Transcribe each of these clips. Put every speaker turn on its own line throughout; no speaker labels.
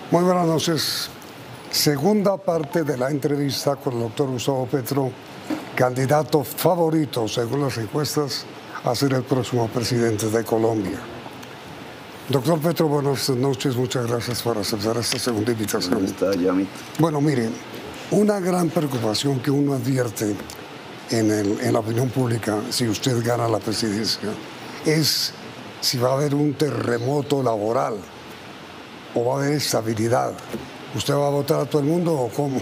Muy buenas noches. Segunda parte de la entrevista con el doctor Gustavo Petro, candidato favorito, según las encuestas, a ser el próximo presidente de Colombia. Doctor Petro, buenas noches. Muchas gracias por aceptar esta segunda invitación.
¿Cómo está, Yami?
Bueno, miren, una gran preocupación que uno advierte en la opinión pública, si usted gana la presidencia, es si va a haber un terremoto laboral o va a haber estabilidad. ¿Usted va a votar a todo el mundo o cómo?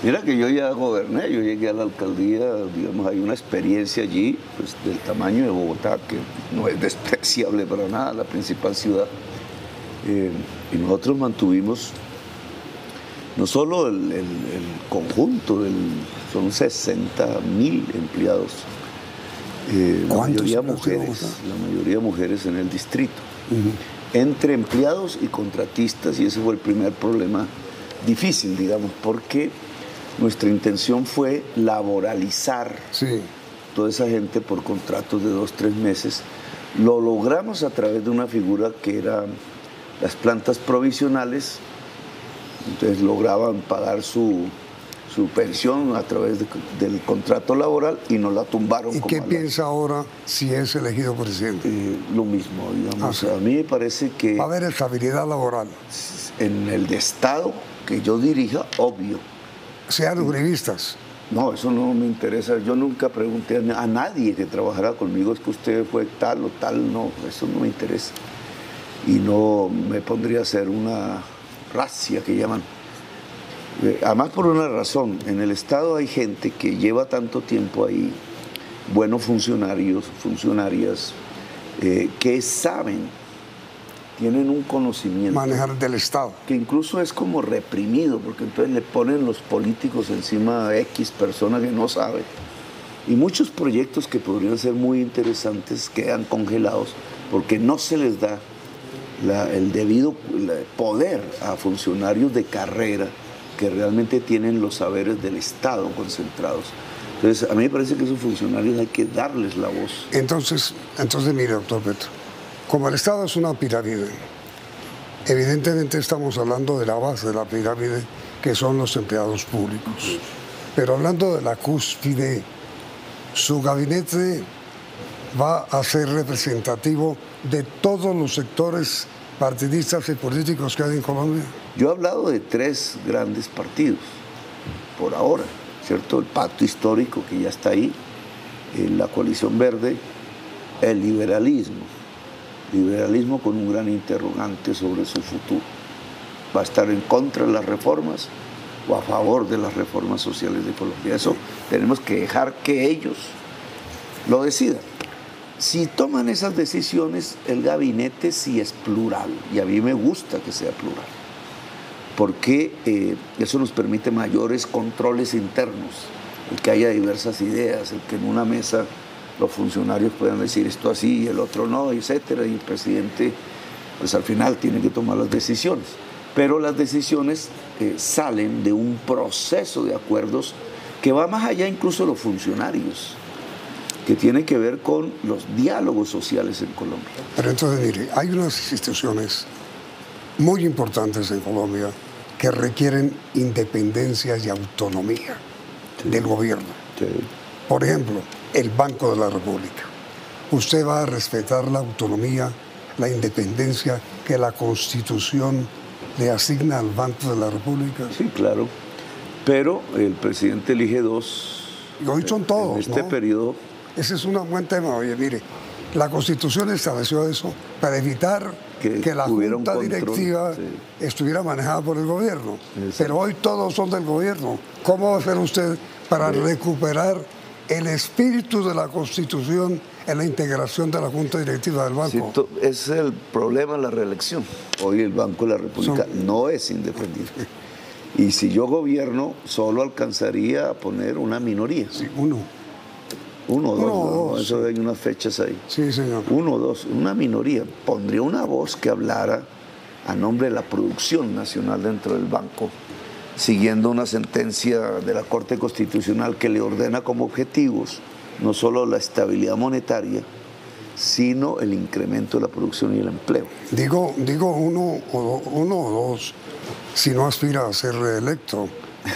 Mira que yo ya goberné, yo llegué a la alcaldía, digamos, hay una experiencia allí, pues, del tamaño de Bogotá, que no es despreciable para nada, la principal ciudad. Y nosotros mantuvimos no solo el conjunto, son 60.000 empleados, la mayoría mujeres en el distrito. Entre empleados y contratistas, y ese fue el primer problema difícil, digamos, porque nuestra intención fue laboralizar toda esa gente por contratos de 2-3 meses. Lo logramos a través de una figura que era las plantas provisionales, entonces lograban pagar su pensión a través del contrato laboral y nos la tumbaron.
¿Y qué piensa ahora si es elegido presidente?
Lo mismo, digamos. A mí me parece que
va a haber estabilidad laboral.
En el Estado que yo dirija, obvio.
Sean uribistas.
No, eso no me interesa. Yo nunca pregunté a nadie que trabajara conmigo, es que usted fue tal o tal, no, eso no me interesa. Y no me pondría a hacer una racia que llaman. Además, por una razón, en el Estado hay gente que lleva tanto tiempo ahí, buenos funcionarios, funcionarias, que saben, tienen un conocimiento.
Manejar del Estado.
Que incluso es como reprimido, porque entonces le ponen los políticos encima a X persona que no sabe. Y muchos proyectos que podrían ser muy interesantes quedan congelados porque no se les da el debido poder a funcionarios de carrera que realmente tienen los saberes del Estado concentrados. Entonces, a mí me parece que esos funcionarios hay que darles la voz.
Entonces mire, doctor Petro, como el Estado es una pirámide, evidentemente estamos hablando de la base de la pirámide, que son los empleados públicos. Pero hablando de la cúspide, su gabinete va a ser representativo de todos los sectores partidistas y políticos que hay en Colombia.
Yo he hablado de 3 grandes partidos, por ahora, ¿cierto? El pacto histórico que ya está ahí, la coalición verde, el liberalismo con un gran interrogante sobre su futuro. ¿Va a estar en contra de las reformas o a favor de las reformas sociales de Colombia? Eso tenemos que dejar que ellos lo decidan. Si toman esas decisiones, el gabinete sí es plural, y a mí me gusta que sea plural, porque eso nos permite mayores controles internos, el que haya diversas ideas, el que en una mesa los funcionarios puedan decir esto así y el otro no, etcétera, y el presidente pues al final tiene que tomar las decisiones. Pero las decisiones salen de un proceso de acuerdos que va más allá incluso de los funcionarios, que tiene que ver con los diálogos sociales en Colombia.
Pero entonces, mire, hay unas instituciones muy importantes en Colombia que requieren independencia y autonomía del gobierno. Por ejemplo, el Banco de la República. ¿Usted va a respetar la autonomía, la independencia que la Constitución le asigna al Banco de la República?
Sí, claro. Pero el presidente elige 2.
Y hoy son todos,
en este periodo.
Ese es un buen tema. Oye, mire, la Constitución estableció eso para evitar que la junta directiva estuviera manejada por el gobierno. Exacto. Pero hoy todos son del gobierno. ¿Cómo va a hacer usted para recuperar el espíritu de la Constitución en la integración de la junta directiva del banco?
Sí, ese es el problema de la reelección. Hoy el Banco de la República no es independiente. Y si yo gobierno, solo alcanzaría a poner una minoría.
Sí, uno o dos.
¿No? Eso hay unas fechas ahí.
Sí, señor.
1 o 2, una minoría. Pondría una voz que hablara a nombre de la producción nacional dentro del banco, siguiendo una sentencia de la Corte Constitucional que le ordena como objetivos no solo la estabilidad monetaria, sino el incremento de la producción y el empleo.
Digo uno o dos, si no aspira a ser reelecto.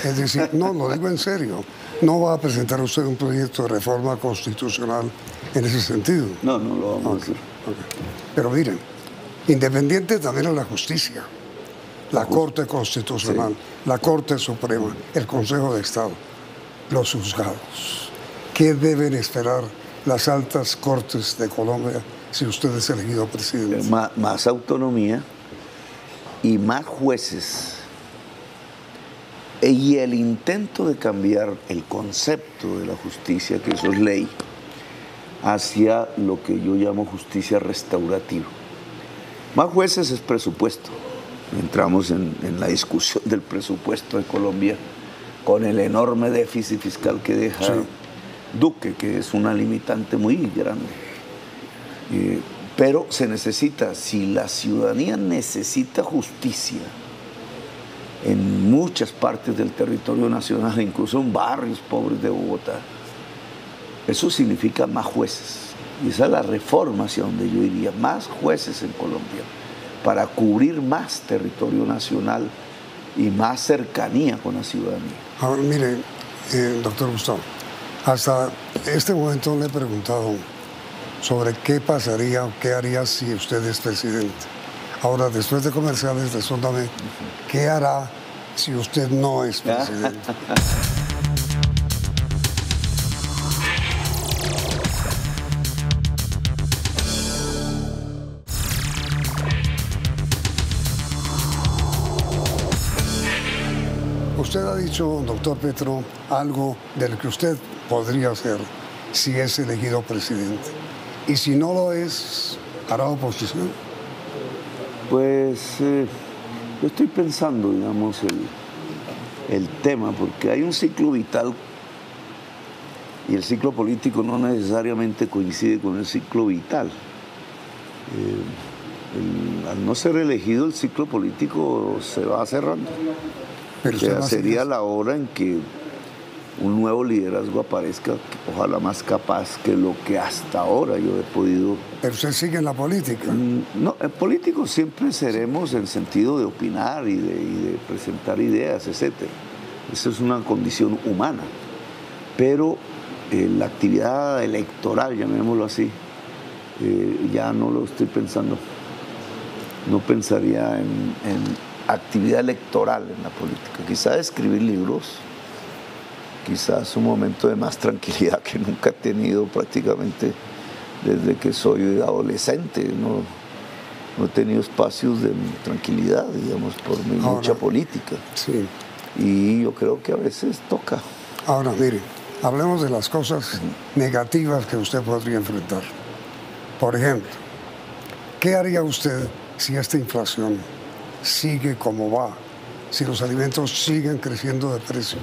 Es decir, no, lo digo en serio. ¿No va a presentar usted un proyecto de reforma constitucional en ese sentido?
No, no lo vamos a hacer.
Okay. Pero miren, independiente también es la justicia, la Corte Constitucional, sí, la Corte Suprema, el Consejo de Estado, los juzgados. ¿Qué deben esperar las altas cortes de Colombia si usted es elegido presidente?
Más autonomía y más jueces. Y el intento de cambiar el concepto de la justicia, que eso es ley, hacia lo que yo llamo justicia restaurativa. Más jueces es presupuesto. Entramos en la discusión del presupuesto de Colombia con el enorme déficit fiscal que deja sí. Duque, que es una limitante muy grande. Pero se necesita, si la ciudadanía necesita justicia en muchas partes del territorio nacional, incluso en barrios pobres de Bogotá, eso significa más jueces. Y esa es la reforma hacia donde yo iría, más jueces en Colombia, para cubrir más territorio nacional y más cercanía con la ciudadanía.
Ahora, mire, doctor Gustavo, hasta este momento le he preguntado sobre qué pasaría o qué haría si usted es presidente. Ahora, después de comerciales, respóndame, ¿qué hará si usted no es presidente? Usted ha dicho, doctor Petro, algo de lo que usted podría hacer si es elegido presidente. Y si no lo es, ¿hará oposición?
Pues yo estoy pensando, digamos, el tema, porque hay un ciclo vital y el ciclo político no necesariamente coincide con el ciclo vital. Al no ser elegido, el ciclo político se va cerrando. Pero o sea, sería la hora en que un nuevo liderazgo aparezca, ojalá más capaz que lo que hasta ahora yo he podido.
¿Pero usted sigue en la política?
No, en políticos siempre seremos en sentido de opinar y de presentar ideas, etc. Esa es una condición humana. Pero la actividad electoral, llamémoslo así, ya no lo estoy pensando. No pensaría en actividad electoral en la política. Quizás escribir libros, quizás un momento de más tranquilidad que nunca he tenido prácticamente desde que soy adolescente. No he tenido espacios de tranquilidad, digamos, por mi lucha política.
Sí.
Y yo creo que a veces toca.
Ahora, mire, hablemos de las cosas negativas que usted podría enfrentar. Por ejemplo, ¿qué haría usted si esta inflación sigue como va? Si los alimentos siguen creciendo de precio,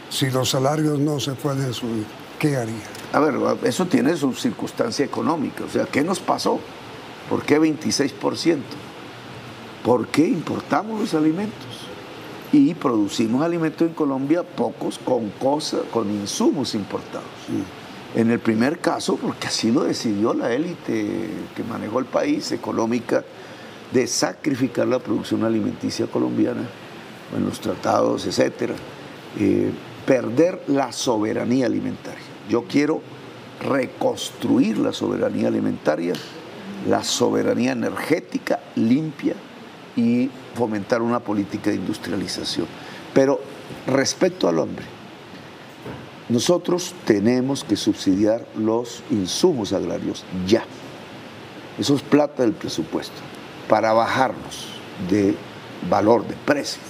si los salarios no se pueden subir, ¿qué haría?
A ver, eso tiene su circunstancia económica. O sea, ¿qué nos pasó? ¿Por qué 26%? ¿Por qué importamos los alimentos? Y producimos alimentos en Colombia pocos con insumos importados. En el primer caso, porque así lo decidió la élite que manejó el país, económica, de sacrificar la producción alimenticia colombiana en los tratados, etcétera, perder la soberanía alimentaria. Yo quiero reconstruir la soberanía alimentaria, la soberanía energética limpia y fomentar una política de industrialización. Pero respecto al hombre, nosotros tenemos que subsidiar los insumos agrarios ya. Eso es plata del presupuesto, para bajarnos de valor, de precio,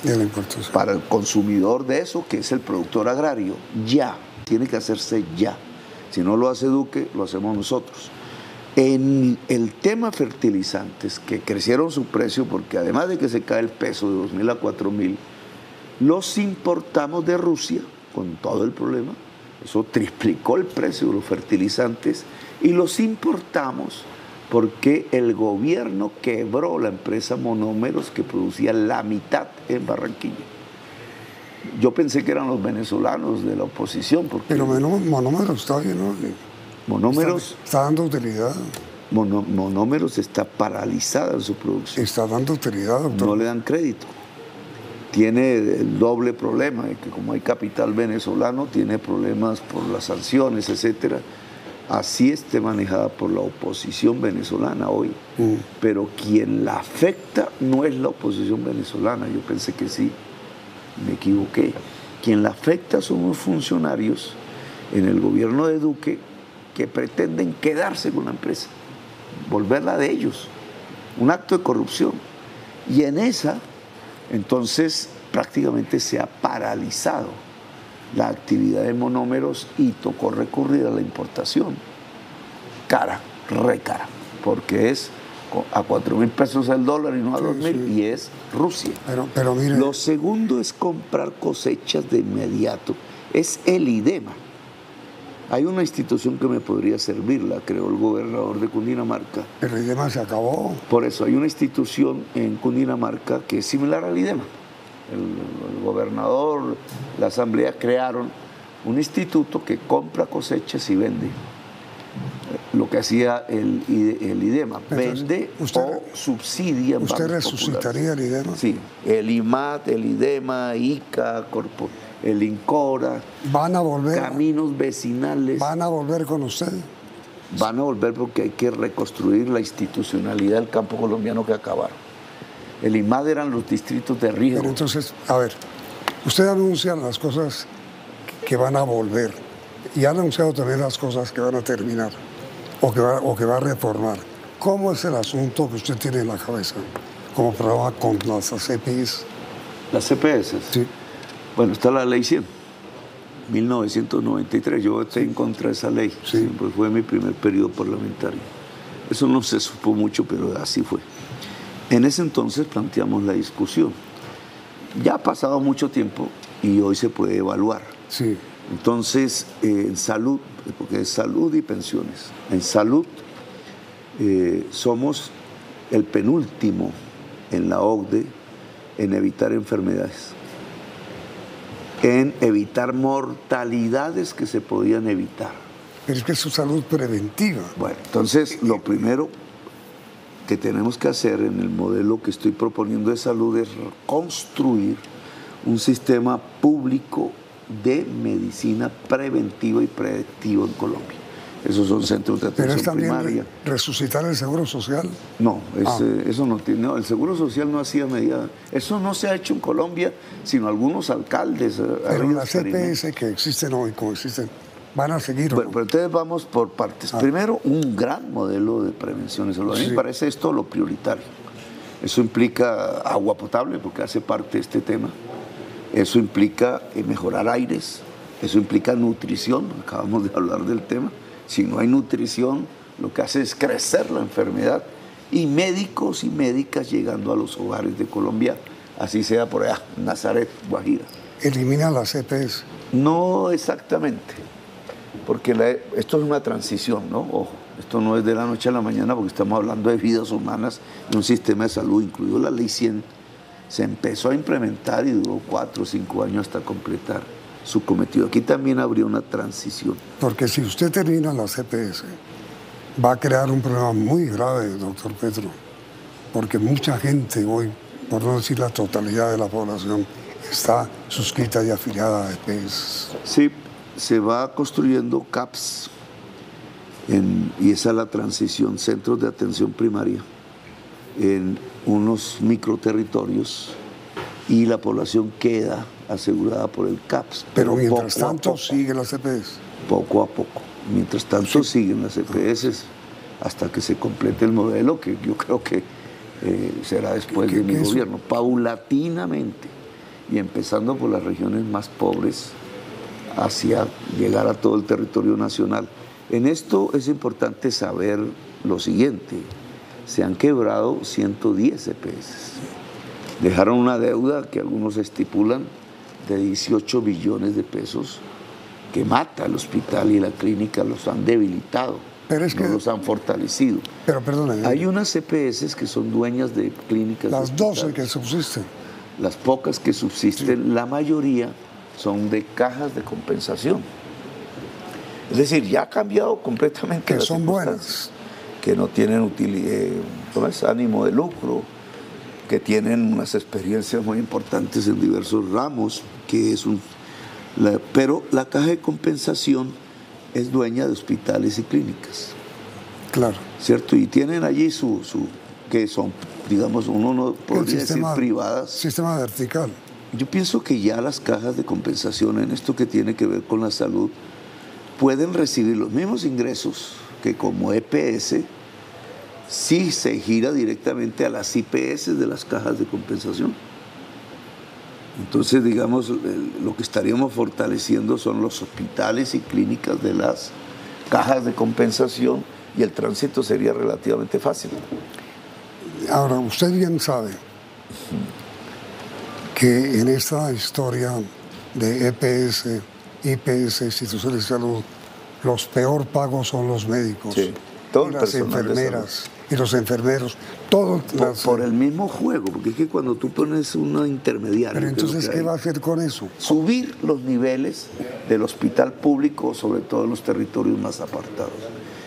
para el consumidor de eso, que es el productor agrario, ya, tiene que hacerse ya. Si no lo hace Duque, lo hacemos nosotros. En el tema fertilizantes, que crecieron su precio, porque además de que se cae el peso de 2.000 a 4.000, los importamos de Rusia, con todo el problema, eso triplicó el precio de los fertilizantes, y los importamos porque el gobierno quebró la empresa Monómeros, que producía la mitad en Barranquilla. Yo pensé que eran los venezolanos de la oposición. Porque
pero Monómeros está bien, ¿no?
Monómeros
está dando utilidad.
Monómeros está paralizada en su producción.
Está dando utilidad, doctor.
No le dan crédito. Tiene el doble problema de que como hay capital venezolano, tiene problemas por las sanciones, etcétera. Así esté manejada por la oposición venezolana hoy. Pero quien la afecta no es la oposición venezolana. Yo pensé que sí, me equivoqué. Quien la afecta son los funcionarios en el gobierno de Duque que pretenden quedarse con la empresa, volverla de ellos, un acto de corrupción. Y en esa, entonces, prácticamente se ha paralizado la actividad de monómeros y tocó recurrir a la importación. Cara, re cara, porque es a 4.000 pesos el dólar y no a 2.000, y es Rusia.
Pero mire.
Lo segundo es comprar cosechas de inmediato, es el IDEMA. Hay una institución que me podría servir, la creó el gobernador de Cundinamarca.
Pero el IDEMA se acabó.
Por eso hay una institución en Cundinamarca que es similar al IDEMA. El gobernador, la asamblea crearon un instituto que compra cosechas y vende. Lo que hacía el IDEMA, vende o subsidia.
¿Usted resucitaría el IDEMA?
Sí, el IMAT, el IDEMA, ICA, el INCORA,
van a volver,
caminos vecinales.
¿Van a volver con usted?
Van a volver porque hay que reconstruir la institucionalidad del campo colombiano que acabaron. El IMAD eran los distritos de riego.
Pero entonces, a ver, usted anuncia las cosas que van a volver y ha anunciado también las cosas que van a terminar o que va a reformar. ¿Cómo es el asunto que usted tiene en la cabeza como programa con las CPIs?
Las CPS.
Sí.
Bueno, está la ley 100, 1993. Yo voté en contra de esa ley.
Sí.
Siempre fue mi primer periodo parlamentario. Eso no se supo mucho, pero así fue. En ese entonces planteamos la discusión. Ya ha pasado mucho tiempo y hoy se puede evaluar.
Sí.
Entonces, en salud, porque es salud y pensiones. En salud somos el penúltimo en la OCDE en evitar enfermedades, en evitar mortalidades que se podían evitar.
Pero es que es su salud preventiva.
Bueno, entonces lo primero que tenemos que hacer en el modelo que estoy proponiendo de salud es construir un sistema público de medicina preventiva y predictiva en Colombia. Esos son centros de atención primaria.
¿Pero es también resucitar el Seguro Social?
No, eso no tiene. No, el Seguro Social no hacía medida. Eso no se ha hecho en Colombia, sino algunos alcaldes.
Pero las CPS que existen hoy, como existen, van a seguir.
Bueno, pero entonces vamos por partes. Primero, un gran modelo de prevención. A mí me parece esto lo prioritario. Eso implica agua potable, porque hace parte de este tema. Eso implica mejorar aires. Eso implica nutrición. Acabamos de hablar del tema. Si no hay nutrición, lo que hace es crecer la enfermedad. Y médicos y médicas llegando a los hogares de Colombia, así sea por allá, Nazaret, Guajira.
¿Elimina las CPS?
No exactamente, porque esto es una transición, ¿no? Ojo, esto no es de la noche a la mañana, porque estamos hablando de vidas humanas y un sistema de salud, incluido la Ley 100, se empezó a implementar y duró 4 o 5 años hasta completar su cometido. Aquí también habría una transición.
Porque si usted termina la CPS, va a crear un problema muy grave, doctor Petro, porque mucha gente hoy, por no decir la totalidad de la población, está suscrita y afiliada a EPS.
Sí, se va construyendo CAPS, y esa es la transición, centros de atención primaria, en unos microterritorios, y la población queda asegurada por el CAPS.
Pero mientras tanto sigue la CPS.
Poco a poco. Mientras tanto siguen las EPS hasta que se complete el modelo, que yo creo que será después de mi gobierno, paulatinamente, y empezando por las regiones más pobres hacia llegar a todo el territorio nacional. En esto es importante saber lo siguiente: se han quebrado 110 EPS. Dejaron una deuda que algunos estipulan de 18 billones de pesos, que mata al hospital y la clínica, los han debilitado,
pero es que,
no los han fortalecido.
Pero perdóname.
Hay unas EPS que son dueñas de clínicas.
Las 12 que subsisten.
Las pocas que subsisten, la mayoría son de cajas de compensación. Es decir, ya ha cambiado completamente.
Que son buenas.
que no tienen ánimo de lucro, que tienen unas experiencias muy importantes en diversos ramos, pero la Caja de Compensación es dueña de hospitales y clínicas.
Claro.
¿Cierto? Y tienen allí que son, digamos, uno no podría decir privadas.
Sistema vertical.
Yo pienso que ya las cajas de compensación en esto que tiene que ver con la salud pueden recibir los mismos ingresos que como EPS si se gira directamente a las IPS de las cajas de compensación. Entonces, digamos, lo que estaríamos fortaleciendo son los hospitales y clínicas de las cajas de compensación y el tránsito sería relativamente fácil.
Ahora, usted bien sabe que en esta historia de EPS, IPS, instituciones de salud, los peor pagos son los médicos,
sí, todo
y las enfermeras y los enfermeros, todo
por el mismo juego, porque es que cuando tú pones una intermediaria...
Pero entonces, ¿qué va a hacer con eso?
Subir los niveles del hospital público, sobre todo en los territorios más apartados.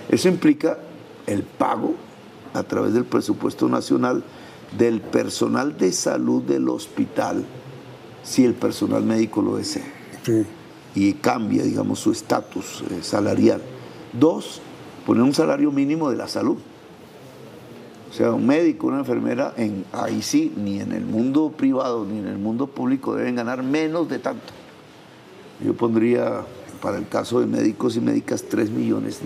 Eso implica el pago a través del presupuesto nacional del personal de salud del hospital, si el personal médico lo desea.
Sí.
Y cambia, digamos, su estatus salarial. 2, poner un salario mínimo de la salud. O sea, un médico, una enfermera, ahí sí, ni en el mundo privado ni en el mundo público deben ganar menos de tanto. Yo pondría, para el caso de médicos y médicas, 3 millones,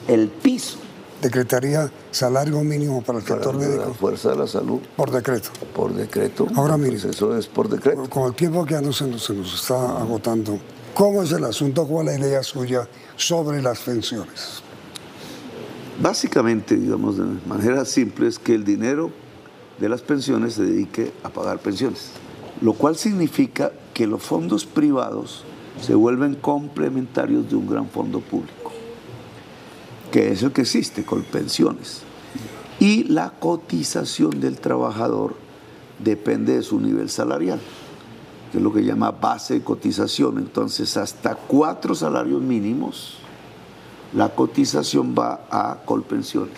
el piso.
Decretaría salario mínimo para el sector médico.
La fuerza de la salud.
Por decreto.
Por decreto.
Ahora mire,
pues eso es por decreto.
Con el tiempo que ya se nos está agotando, ¿cómo es el asunto? ¿Cuál es la idea suya sobre las pensiones?
Básicamente, digamos, de manera simple, es que el dinero de las pensiones se dedique a pagar pensiones, lo cual significa que los fondos privados se vuelven complementarios de un gran fondo público, que es el que existe, Colpensiones. Y la cotización del trabajador depende de su nivel salarial, que es lo que llama base de cotización. Entonces, hasta 4 salarios mínimos, la cotización va a Colpensiones.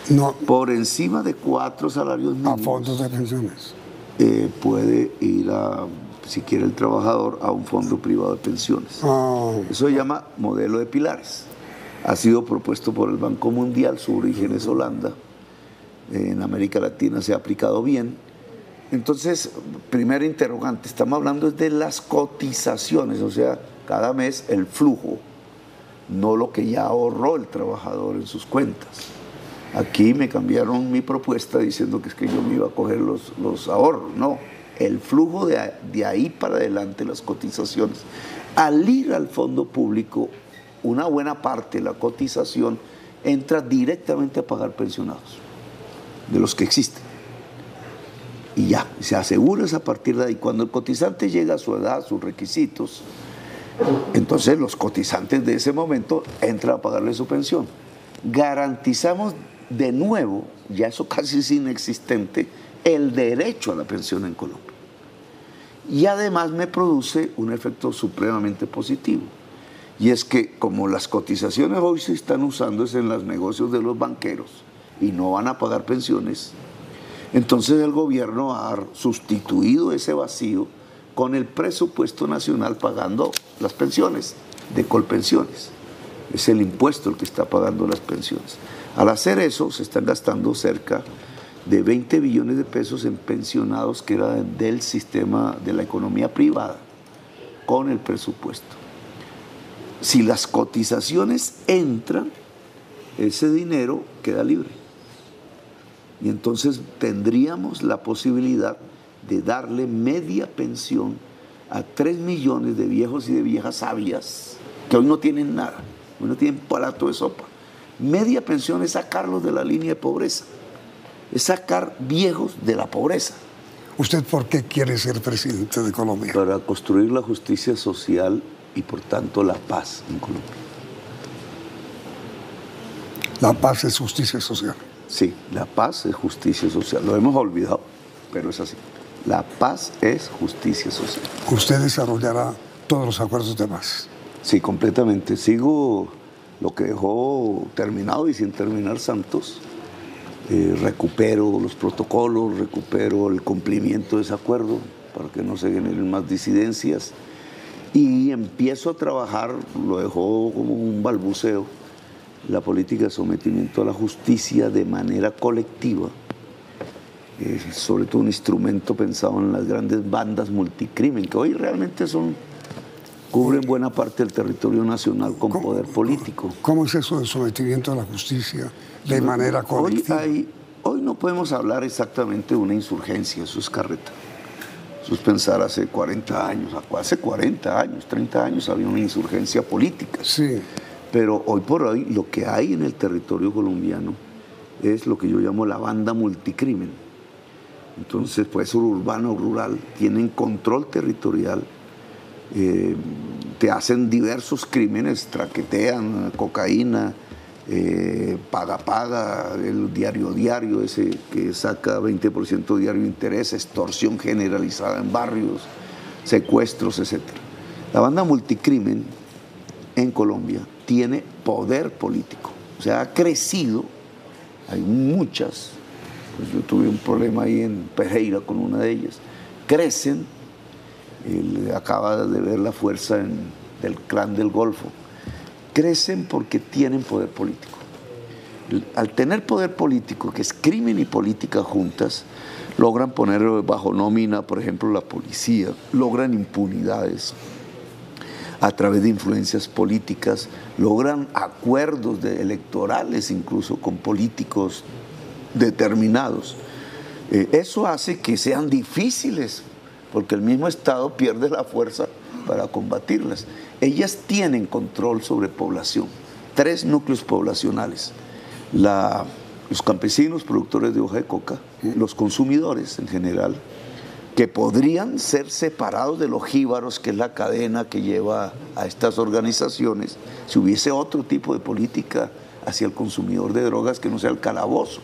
No,
por encima de 4 salarios mínimos.
A fondos de pensiones.
Puede ir si quiere el trabajador, a un fondo privado de pensiones. Eso se llama modelo de pilares. Ha sido propuesto por el Banco Mundial, su origen es Holanda. En América Latina se ha aplicado bien. Entonces, primer interrogante, estamos hablando de las cotizaciones, o sea, cada mes el flujo, no lo que ya ahorró el trabajador en sus cuentas. Aquí me cambiaron mi propuesta diciendo que es que yo me iba a coger los ahorros. No, el flujo de ahí para adelante, las cotizaciones. Al ir al fondo público, una buena parte de la cotización entra directamente a pagar pensionados, de los que existen. Y ya, se asegura es a partir de ahí. Cuando el cotizante llega a su edad, a sus requisitos, entonces los cotizantes de ese momento entran a pagarle su pensión. Garantizamos de nuevo, ya eso casi es inexistente, el derecho a la pensión en Colombia. Y además me produce un efecto supremamente positivo. Y es que como las cotizaciones hoy se están usando en los negocios de los banqueros y no van a pagar pensiones, entonces el gobierno ha sustituido ese vacío con el presupuesto nacional pagando las pensiones de Colpensiones. Es el impuesto el que está pagando las pensiones. Al hacer eso, se están gastando cerca de 20 billones de pesos en pensionados que eran del sistema de la economía privada con el presupuesto. Si las cotizaciones entran, ese dinero queda libre. Y entonces tendríamos la posibilidad de darle media pensión a 3 millones de viejos y de viejas sabias que hoy no tienen nada, hoy no tienen plato de sopa. Media pensión es sacarlos de la línea de pobreza, es sacar viejos de la pobreza.
¿Usted por qué quiere ser presidente de Colombia?
Para construir la justicia social y por tanto la paz en Colombia.
La paz es justicia social.
Sí, la paz es justicia social. Lo hemos olvidado, pero es así. La paz es justicia social.
¿Usted desarrollará todos los acuerdos de paz?
Sí, completamente. Sigo lo que dejó terminado y sin terminar Santos, recupero los protocolos, recupero el cumplimiento de ese acuerdo para que no se generen más disidencias y empiezo a trabajar, lo dejó como un balbuceo, la política de sometimiento a la justicia de manera colectiva, sobre todo un instrumento pensado en las grandes bandas multicrimen, que hoy realmente cubren buena parte del territorio nacional con poder político.
¿Cómo es eso del sometimiento a la justicia de manera colectiva?
Hoy no podemos hablar exactamente de una insurgencia, eso es carreta. Eso es pensar hace 40 años, hace 40 años, 30 años había una insurgencia política.
Sí.
Pero hoy por hoy lo que hay en el territorio colombiano es lo que yo llamo la banda multicrimen. Entonces, puede ser urbano o rural, tienen control territorial, te hacen diversos crímenes, traquetean cocaína, paga, el diario ese que saca 20% diario interés, extorsión generalizada en barrios, secuestros, etc. La banda multicrimen en Colombia tiene poder político, o sea, ha crecido, hay muchas, pues yo tuve un problema ahí en Pereira con una de ellas, crecen, acaba de ver la fuerza del Clan del Golfo, crecen porque tienen poder político. Al tener poder político, que es crimen y política juntas, logran poner bajo nómina, por ejemplo, la policía, logran impunidades a través de influencias políticas, logran acuerdos electorales incluso con políticos determinados. Eso hace que sean difíciles, porque el mismo Estado pierde la fuerza para combatirlas. Ellas tienen control sobre población, 3 núcleos poblacionales: los campesinos, productores de hoja de coca, los consumidores en general, que podrían ser separados de los jíbaros, que es la cadena que lleva a estas organizaciones, si hubiese otro tipo de política hacia el consumidor de drogas que no sea el calabozo.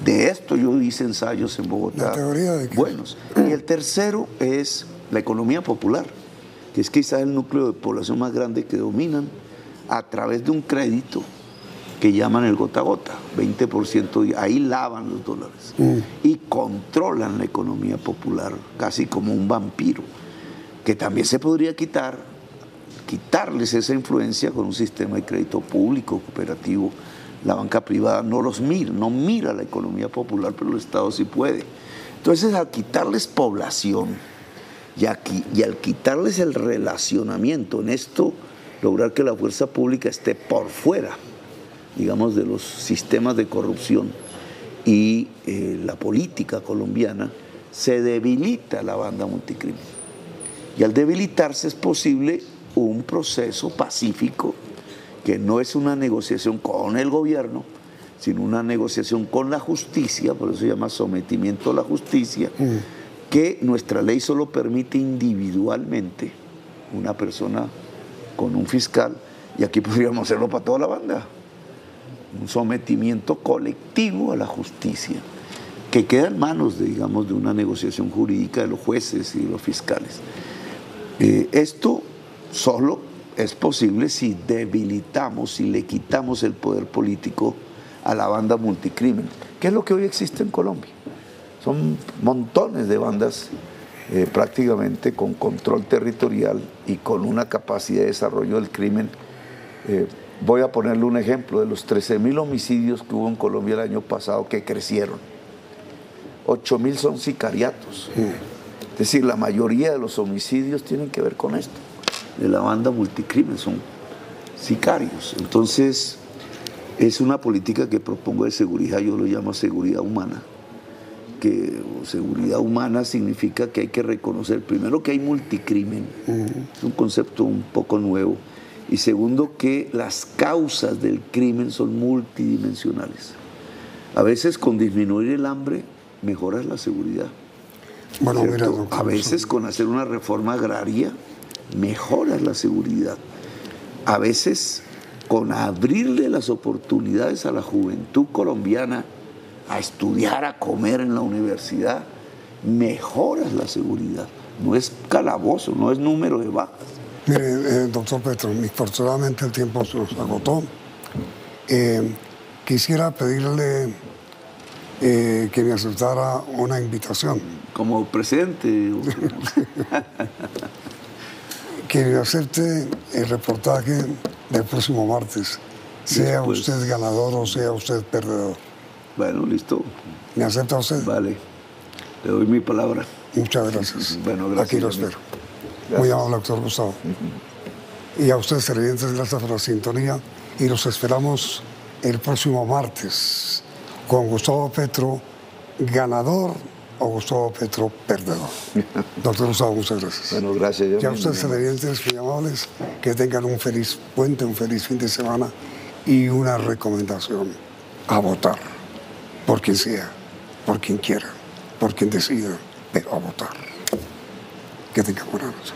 De esto yo hice ensayos en Bogotá.
¿La teoría de qué?
Buenos. Y el tercero es la economía popular, que es quizás el núcleo de población más grande que dominan a través de un crédito que llaman el gota a gota, 20%, ahí lavan los dólares y controlan la economía popular casi como un vampiro, que también se podría quitarles esa influencia con un sistema de crédito público, cooperativo. La banca privada no mira la economía popular, pero el Estado sí puede. Entonces, al quitarles población y al quitarles el relacionamiento en esto, lograr que la fuerza pública esté por fuera, digamos, de los sistemas de corrupción y la política colombiana, se debilita la banda multicrimen. Y al debilitarse es posible un proceso pacífico, que no es una negociación con el gobierno, sino una negociación con la justicia, por eso se llama sometimiento a la justicia, que nuestra ley solo permite individualmente, una persona con un fiscal, y aquí podríamos hacerlo para toda la banda, un sometimiento colectivo a la justicia, que queda en manos de una negociación jurídica de los jueces y de los fiscales. Esto solo es posible si debilitamos, si le quitamos el poder político a la banda multicrimen, que es lo que hoy existe en Colombia. Son montones de bandas prácticamente con control territorial y con una capacidad de desarrollo del crimen. Voy a ponerle un ejemplo: de los 13.000 homicidios que hubo en Colombia el año pasado, que crecieron, 8.000 son sicariatos. Es decir, la mayoría de los homicidios tienen que ver con esto, de la banda multicrimen, son sicarios. Entonces, es una política que propongo de seguridad, yo lo llamo seguridad humana. Que seguridad humana significa que hay que reconocer, primero, que hay multicrimen, es un concepto un poco nuevo, y segundo, que las causas del crimen son multidimensionales. A veces con disminuir el hambre mejoras la seguridad.
Bueno, mira,
a veces con hacer una reforma agraria mejoras la seguridad. A veces con abrirle las oportunidades a la juventud colombiana a estudiar, a comer en la universidad, mejoras la seguridad. No es calabozo, no es número de bajas.
Mire, doctor Petro, infortunadamente el tiempo se nos agotó. Quisiera pedirle que me aceptara una invitación.
Como presidente.
Que me acepte el reportaje del próximo martes, sea
Después.
usted ganador o sea usted perdedor.
Bueno, listo.
¿Me acepta usted?
Vale. Le doy mi palabra.
Muchas gracias.
Bueno, gracias.
Aquí lo
amigo.
espero.
Gracias.
Muy amable, doctor Gustavo. Y a ustedes, televidentes, gracias por la sintonía. Y los esperamos el próximo martes con Gustavo Petro, ganador o Gustavo Petro, perdedor. Doctor Gustavo, muchas gracias.
Bueno, gracias.
Y a ustedes, televidentes, muy amables, que tengan un feliz puente, un feliz fin de semana y una recomendación: a votar por quien sea, por quien quiera, por quien decida, pero a votar. Que tengan buena noche.